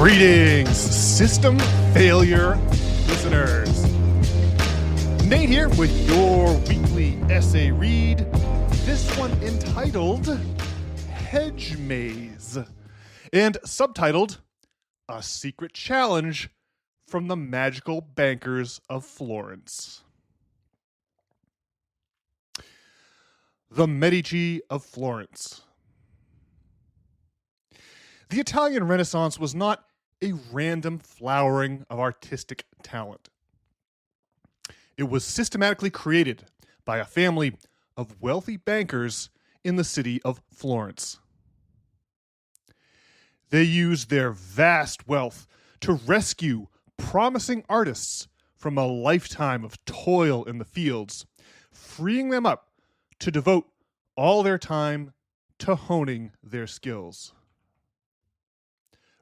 Greetings, system failure listeners. Nate here with your weekly essay read. This one entitled Hedge Maze and subtitled A Secret Challenge from the Magical Bankers of Florence. The Medici of Florence. The Italian Renaissance was not a random flowering of artistic talent. It was systematically created by a family of wealthy bankers in the city of Florence. They used their vast wealth to rescue promising artists from a lifetime of toil in the fields, freeing them up to devote all their time to honing their skills.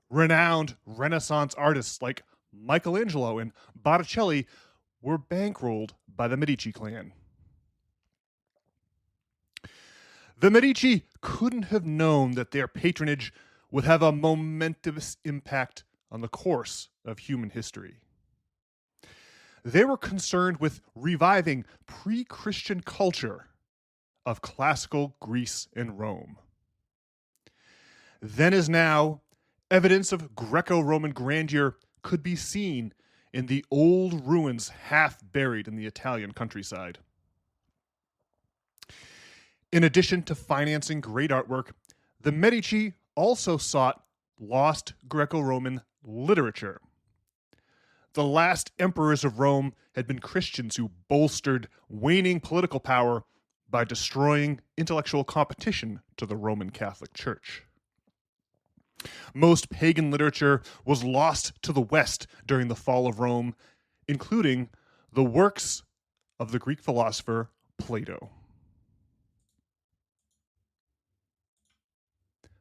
Renowned Renaissance artists like Michelangelo and Botticelli were bankrolled by the Medici clan. The Medici couldn't have known that their patronage would have a momentous impact on the course of human history. They were concerned with reviving pre-Christian culture of classical Greece and Rome. Then as now, evidence of Greco-Roman grandeur could be seen in the old ruins half buried in the Italian countryside. In addition to financing great artwork, the Medici also sought lost Greco-Roman literature. The last emperors of Rome had been Christians who bolstered waning political power by destroying intellectual competition to the Roman Catholic Church. Most pagan literature was lost to the West during the fall of Rome, including the works of the Greek philosopher Plato.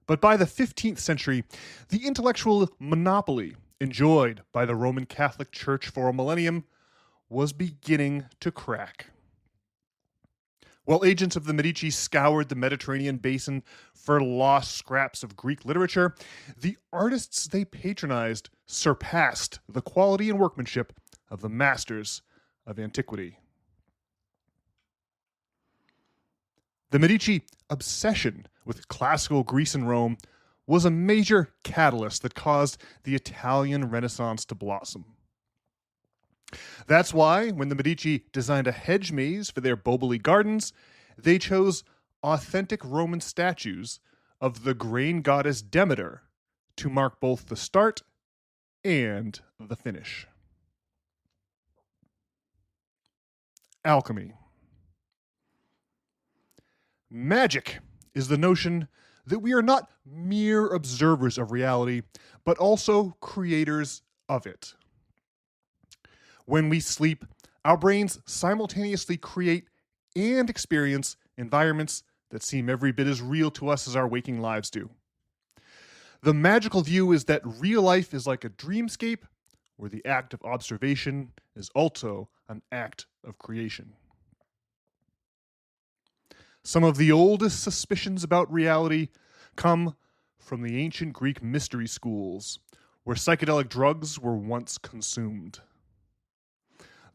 But by the 15th century, the intellectual monopoly enjoyed by the Roman Catholic Church for a millennium was beginning to crack. While agents of the Medici scoured the Mediterranean basin for lost scraps of Greek literature, the artists they patronized surpassed the quality and workmanship of the masters of antiquity. The Medici obsession with classical Greece and Rome was a major catalyst that caused the Italian Renaissance to blossom. That's why, when the Medici designed a hedge maze for their Boboli gardens, they chose authentic Roman statues of the grain goddess Demeter to mark both the start and the finish. Alchemy. Magic is the notion that we are not mere observers of reality, but also creators of it. When we sleep, our brains simultaneously create and experience environments that seem every bit as real to us as our waking lives do. The magical view is that real life is like a dreamscape, where the act of observation is also an act of creation. Some of the oldest suspicions about reality come from the ancient Greek mystery schools, where psychedelic drugs were once consumed.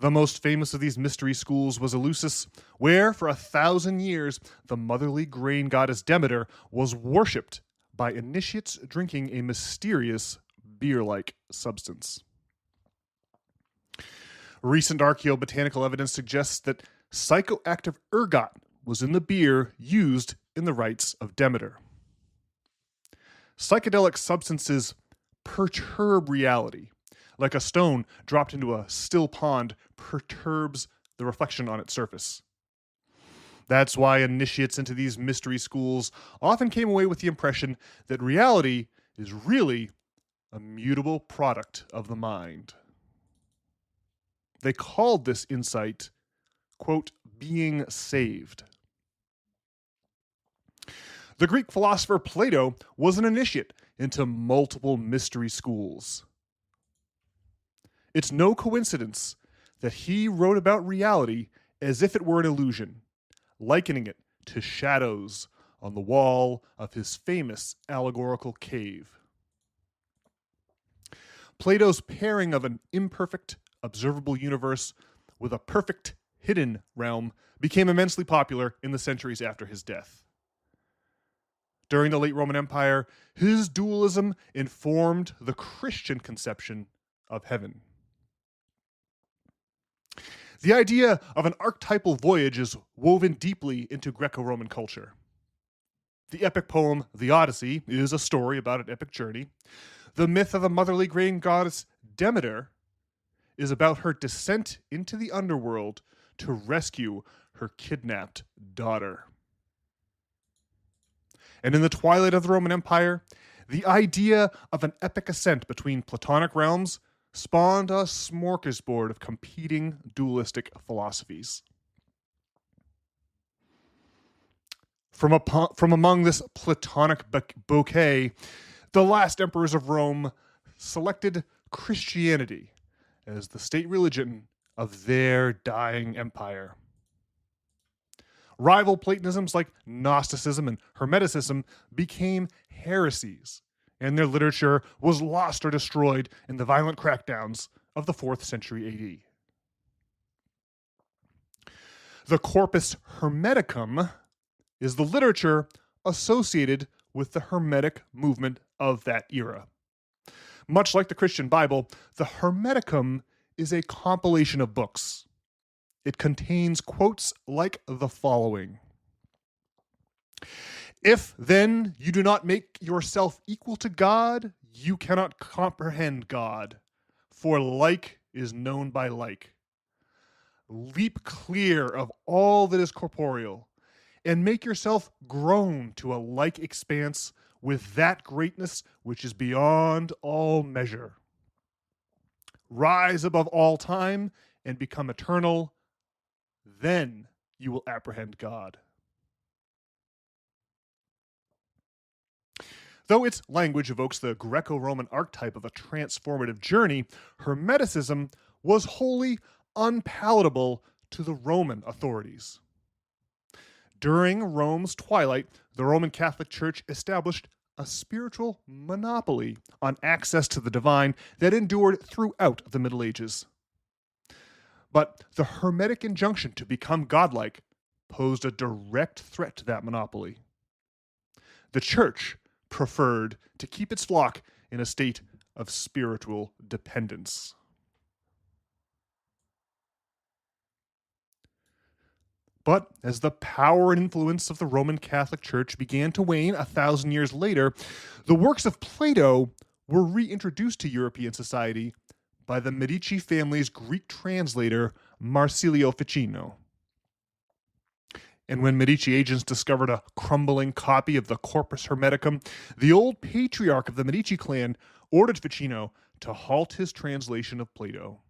The most famous of these mystery schools was Eleusis, where, for 1,000 years, the motherly grain goddess Demeter was worshipped by initiates drinking a mysterious beer-like substance. Recent archaeobotanical evidence suggests that psychoactive ergot was in the beer used in the rites of Demeter. Psychedelic substances perturb reality, like a stone dropped into a still pond perturbs the reflection on its surface. That's why initiates into these mystery schools often came away with the impression that reality is really a mutable product of the mind. They called this insight, quote, being saved. The Greek philosopher Plato was an initiate into multiple mystery schools. It's no coincidence that he wrote about reality as if it were an illusion, likening it to shadows on the wall of his famous allegorical cave. Plato's pairing of an imperfect, observable universe with a perfect, hidden realm became immensely popular in the centuries after his death. During the late Roman Empire, his dualism informed the Christian conception of heaven. The idea of an archetypal voyage is woven deeply into Greco-Roman culture. The epic poem, The Odyssey, is a story about an epic journey. The myth of the motherly grain goddess Demeter is about her descent into the underworld to rescue her kidnapped daughter. And in the twilight of the Roman Empire, the idea of an epic ascent between Platonic realms spawned a smorgasbord of competing dualistic philosophies. From among this Platonic bouquet, the last emperors of Rome selected Christianity as the state religion of their dying empire. Rival Platonisms like Gnosticism and Hermeticism became heresies, and their literature was lost or destroyed in the violent crackdowns of the 4th century AD. The Corpus Hermeticum is the literature associated with the Hermetic movement of that era. Much like the Christian Bible, the Hermeticum is a compilation of books. It contains quotes like the following: "If then you do not make yourself equal to God, you cannot comprehend God, for like is known by like. Leap clear of all that is corporeal, and make yourself grown to a like expanse with that greatness which is beyond all measure. Rise above all time and become eternal, then you will apprehend God." Though its language evokes the Greco-Roman archetype of a transformative journey, Hermeticism was wholly unpalatable to the Roman authorities. During Rome's twilight, the Roman Catholic Church established a spiritual monopoly on access to the divine that endured throughout the Middle Ages. But the Hermetic injunction to become godlike posed a direct threat to that monopoly. The Church preferred to keep its flock in a state of spiritual dependence. But as the power and influence of the Roman Catholic Church began to wane 1,000 years later, the works of Plato were reintroduced to European society by the Medici family's Greek translator, Marsilio Ficino. And when Medici agents discovered a crumbling copy of the Corpus Hermeticum, the old patriarch of the Medici clan ordered Ficino to halt his translation of Plato.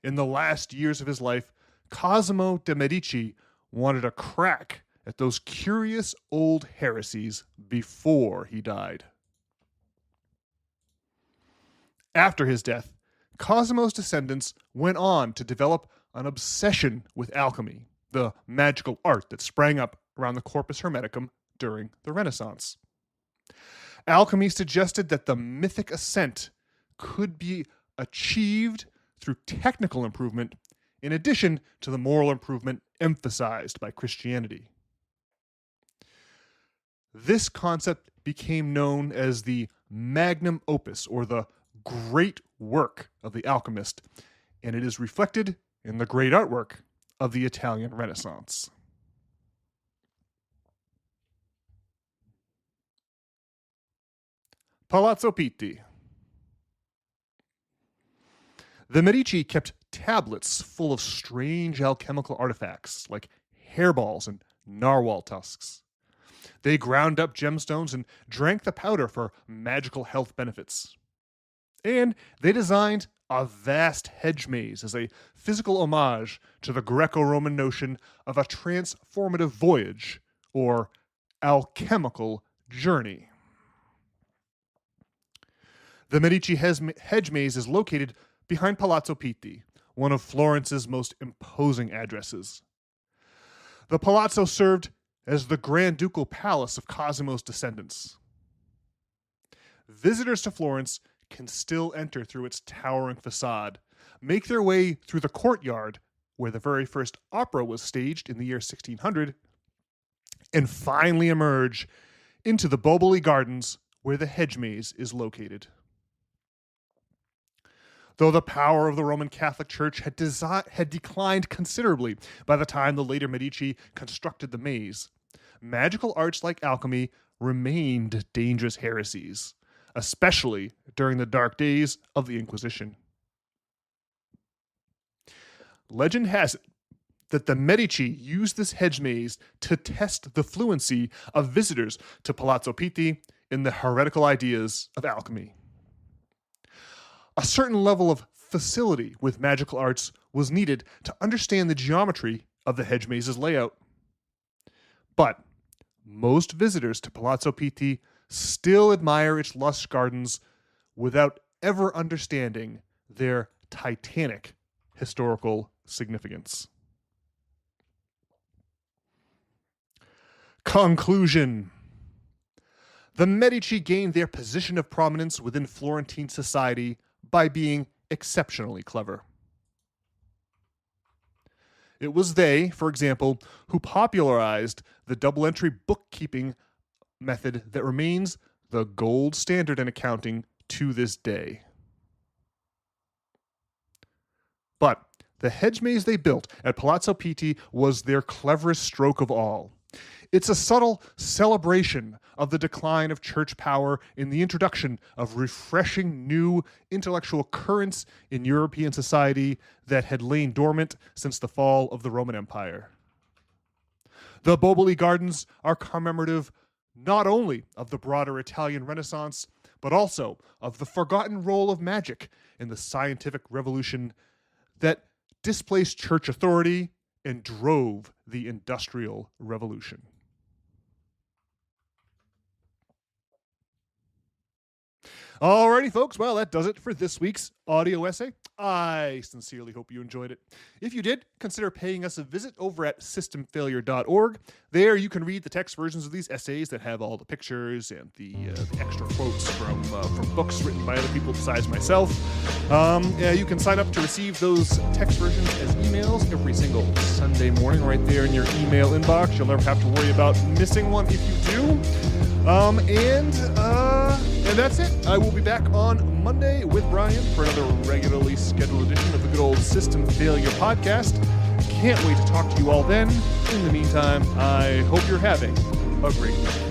In the last years of his life, Cosimo de' Medici wanted a crack at those curious old heresies before he died. After his death, Cosimo's descendants went on to develop an obsession with alchemy, the magical art that sprang up around the Corpus Hermeticum during the Renaissance. Alchemy suggested that the mythic ascent could be achieved through technical improvement in addition to the moral improvement emphasized by Christianity. This concept became known as the magnum opus, or the great work of the alchemist, and it is reflected in the great artwork of the Italian Renaissance. Palazzo Pitti. The Medici kept tablets full of strange alchemical artifacts like hairballs and narwhal tusks. They ground up gemstones and drank the powder for magical health benefits. And they designed a vast hedge maze as a physical homage to the Greco-Roman notion of a transformative voyage or alchemical journey. The Medici hedge maze is located behind Palazzo Pitti, one of Florence's most imposing addresses. The palazzo served as the Grand Ducal Palace of Cosimo's descendants. Visitors to Florence can still enter through its towering facade, make their way through the courtyard where the very first opera was staged in the year 1600, and finally emerge into the Boboli Gardens where the Hedge Maze is located. Though the power of the Roman Catholic Church had declined considerably by the time the later Medici constructed the maze, magical arts like alchemy remained dangerous heresies, especially during the dark days of the Inquisition. Legend has it that the Medici used this hedge maze to test the fluency of visitors to Palazzo Pitti in the heretical ideas of alchemy. A certain level of facility with magical arts was needed to understand the geometry of the hedge maze's layout. But most visitors to Palazzo Pitti still admire its lush gardens without ever understanding their titanic historical significance. Conclusion. The Medici gained their position of prominence within Florentine society by being exceptionally clever. It was they, for example, who popularized the double-entry bookkeeping method that remains the gold standard in accounting to this day. But the hedge maze they built at Palazzo Pitti was their cleverest stroke of all. It's a subtle celebration of the decline of church power in the introduction of refreshing new intellectual currents in European society that had lain dormant since the fall of the Roman Empire. The Boboli Gardens are commemorative not only of the broader Italian Renaissance, but also of the forgotten role of magic in the scientific revolution that displaced church authority and drove the Industrial Revolution. Alrighty, folks. Well, that does it for this week's audio essay. I sincerely hope you enjoyed it. If you did, consider paying us a visit over at systemfailure.org. There you can read the text versions of these essays that have all the pictures and the extra quotes from books written by other people besides myself. You can sign up to receive those text versions as emails every single Sunday morning right there in your email inbox. You'll never have to worry about missing one if you do. And that's it. I will be back on Monday with Brian for another regularly scheduled edition of the good old System Failure Podcast. Can't wait to talk to you all then. In the meantime, I hope you're having a great week.